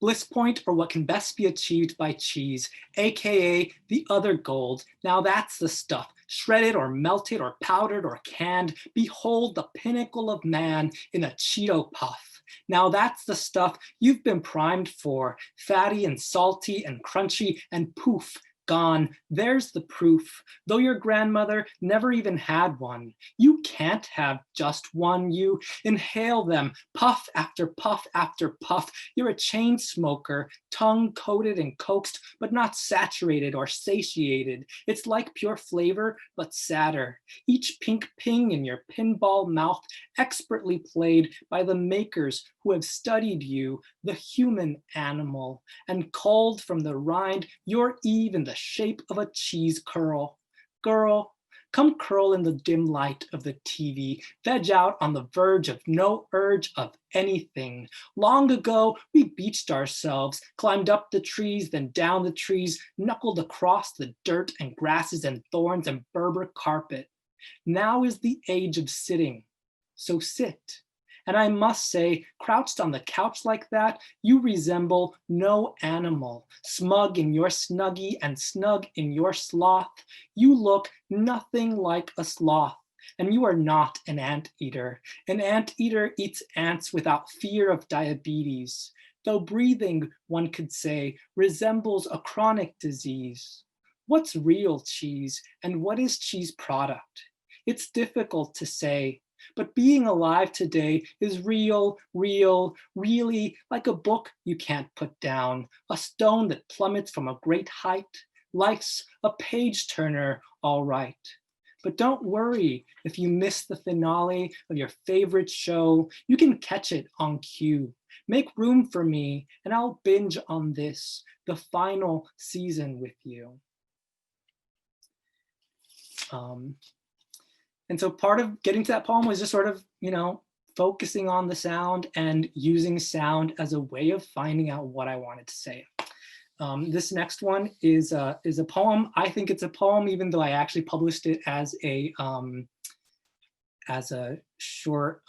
Bliss point, or what can best be achieved by cheese, aka the other gold. Now that's the stuff, shredded or melted or powdered or canned. Behold the pinnacle of man in a Cheeto puff. Now that's the stuff you've been primed for, fatty and salty and crunchy, and poof, gone. There's the proof. Though your grandmother never even had one, you can't have just one. You inhale them, puff after puff after puff. You're a chain smoker, tongue coated and coaxed, but not saturated or satiated. It's like pure flavor, but sadder. Each pink ping in your pinball mouth, expertly played by the makers who have studied you, the human animal, and culled from the rind your Eve in the shape of a cheese curl. Girl, come curl in the dim light of the TV, veg out on the verge of no urge of anything. Long ago, we beached ourselves, climbed up the trees, then down the trees, knuckled across the dirt and grasses and thorns and Berber carpet. Now is the age of sitting, so sit. And I must say, crouched on the couch like that, you resemble no animal. Smug in your snuggie and snug in your sloth, you look nothing like a sloth. And you are not an anteater. An anteater eats ants without fear of diabetes, though breathing, one could say, resembles a chronic disease. What's real cheese and what is cheese product? It's difficult to say. But being alive today is real, really like a book you can't put down, a stone that plummets from a great height. Life's a page turner, all right. But don't worry if you miss the finale of your favorite show, you can catch it on cue. Make room for me and I'll binge on this, the final season with you. And so part of getting to that poem was just sort of, focusing on the sound and using sound as a way of finding out what I wanted to say. This next one is a poem. I think it's a poem, even though I actually published it as a short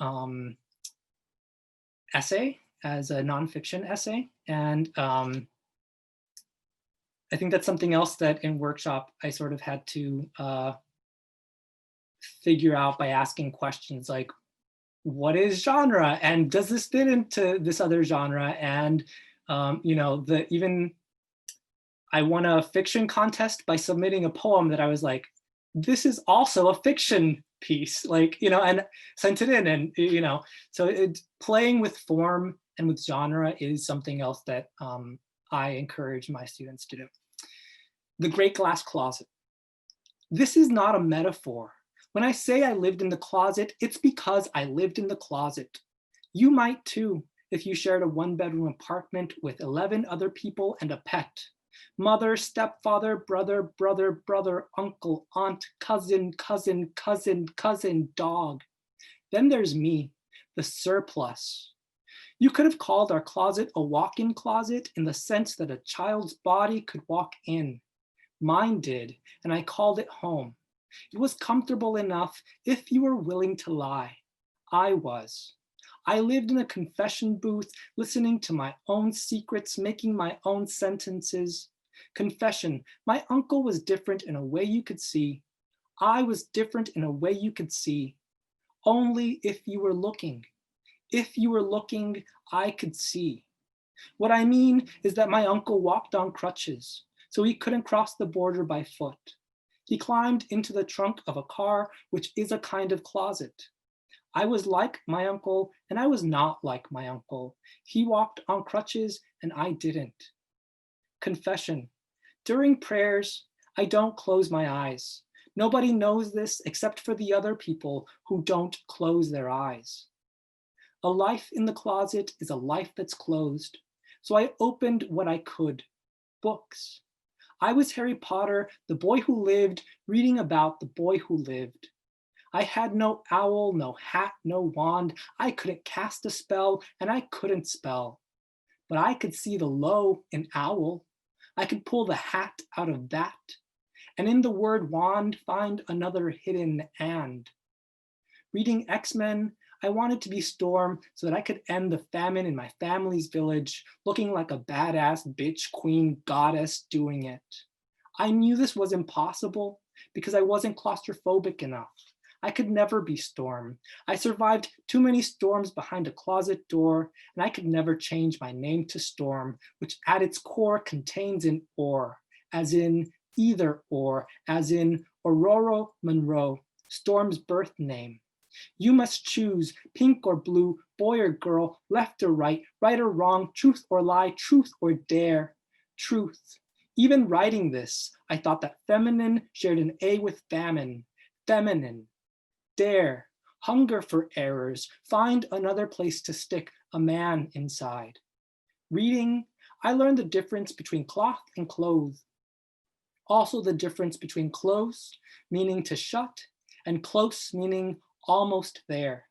essay, as a nonfiction essay. And I think that's something else that in workshop I sort of had to figure out by asking questions like, what is genre, and does this fit into this other genre? And even I won a fiction contest by submitting a poem that I was like, this is also a fiction piece, and sent it in, and so playing with form and with genre is something else that I encourage my students to do. The Great Glass Closet. This is not a metaphor. When I say I lived in the closet, it's because I lived in the closet. You might too, if you shared a one-bedroom apartment with 11 other people and a pet. Mother, stepfather, brother, uncle, aunt, cousin, dog. Then there's me, the surplus. You could have called our closet a walk-in closet in the sense that a child's body could walk in. Mine did, and I called it home. It was comfortable enough if you were willing to lie. I was. I lived in a confession booth, listening to my own secrets, making my own sentences. Confession, my uncle was different in a way you could see. I was different in a way you could see. Only if you were looking. If you were looking, I could see. What I mean is that my uncle walked on crutches, so he couldn't cross the border by foot. He climbed into the trunk of a car, which is a kind of closet. I was like my uncle, and I was not like my uncle. He walked on crutches, and I didn't. Confession. During prayers, I don't close my eyes. Nobody knows this except for the other people who don't close their eyes. A life in the closet is a life that's closed. So I opened what I could, books. I was Harry Potter, the boy who lived, reading about the boy who lived. I had no owl, no hat, no wand. I couldn't cast a spell, and I couldn't spell. But I could see the low in owl. I could pull the hat out of that. And in the word wand, find another hidden and. Reading X-Men, I wanted to be Storm so that I could end the famine in my family's village, looking like a badass bitch queen goddess doing it. I knew this was impossible because I wasn't claustrophobic enough. I could never be Storm. I survived too many storms behind a closet door, and I could never change my name to Storm, which at its core contains an or, as in either or, as in Aurora Monroe, Storm's birth name. You must choose pink or blue, boy or girl, left or right or wrong, truth or lie, truth or dare. Truth. Even writing this, I thought that feminine shared an A with famine. Feminine. Dare. Hunger for errors. Find another place to stick a man inside. Reading, I learned the difference between cloth and clothes. Also the difference between close, meaning to shut, and close, meaning almost there.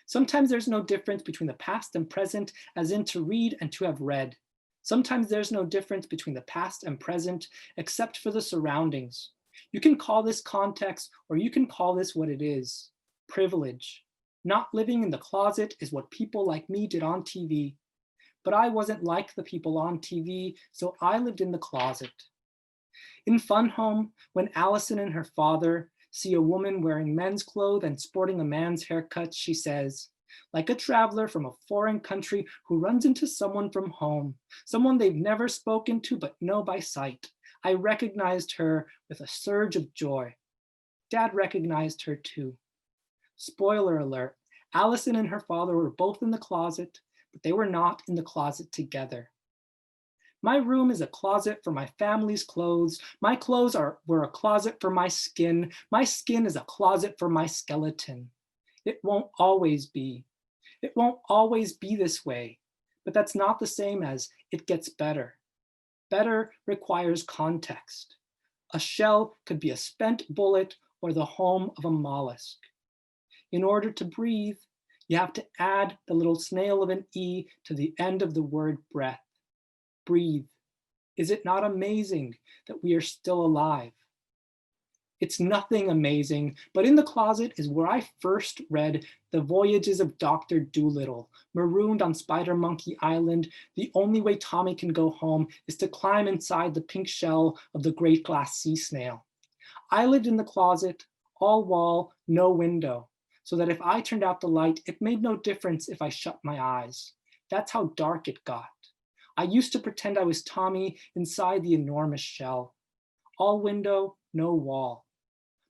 Sometimes there's no difference between the past and present, as in to read and to have read. Sometimes there's no difference between the past and present, except for the surroundings. You can call this context, or you can call this what it is, privilege. Not living in the closet is what people like me did on TV. But I wasn't like the people on TV, so I lived in the closet. In Fun Home, when Allison and her father see a woman wearing men's clothes and sporting a man's haircut, she says, like a traveler from a foreign country who runs into someone from home, someone they've never spoken to but know by sight. I recognized her with a surge of joy. Dad recognized her too. Spoiler alert, Allison and her father were both in the closet, but they were not in the closet together. My room is a closet for my family's clothes. My clothes were a closet for my skin. My skin is a closet for my skeleton. It won't always be. It won't always be this way, but that's not the same as it gets better. Better requires context. A shell could be a spent bullet or the home of a mollusk. In order to breathe, you have to add the little snail of an E to the end of the word breath. Breathe. Is it not amazing that we are still alive? It's nothing amazing, but in the closet is where I first read The Voyages of Dr. Dolittle. Marooned on Spider Monkey Island, the only way Tommy can go home is to climb inside the pink shell of the great glass sea snail. I lived in the closet, all wall, no window, so that if I turned out the light, it made no difference if I shut my eyes. That's how dark it got. I used to pretend I was Tommy inside the enormous shell. All window, no wall.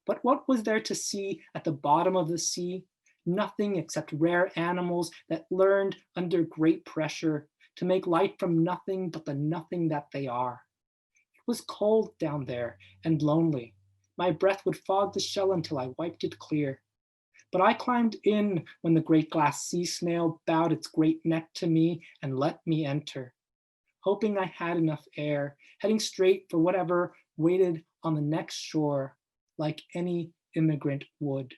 But what was there to see at the bottom of the sea? Nothing except rare animals that learned under great pressure to make light from nothing but the nothing that they are. It was cold down there and lonely. My breath would fog the shell until I wiped it clear. But I climbed in when the great glass sea snail bowed its great neck to me and let me enter. Hoping I had enough air, heading straight for whatever waited on the next shore, like any immigrant would.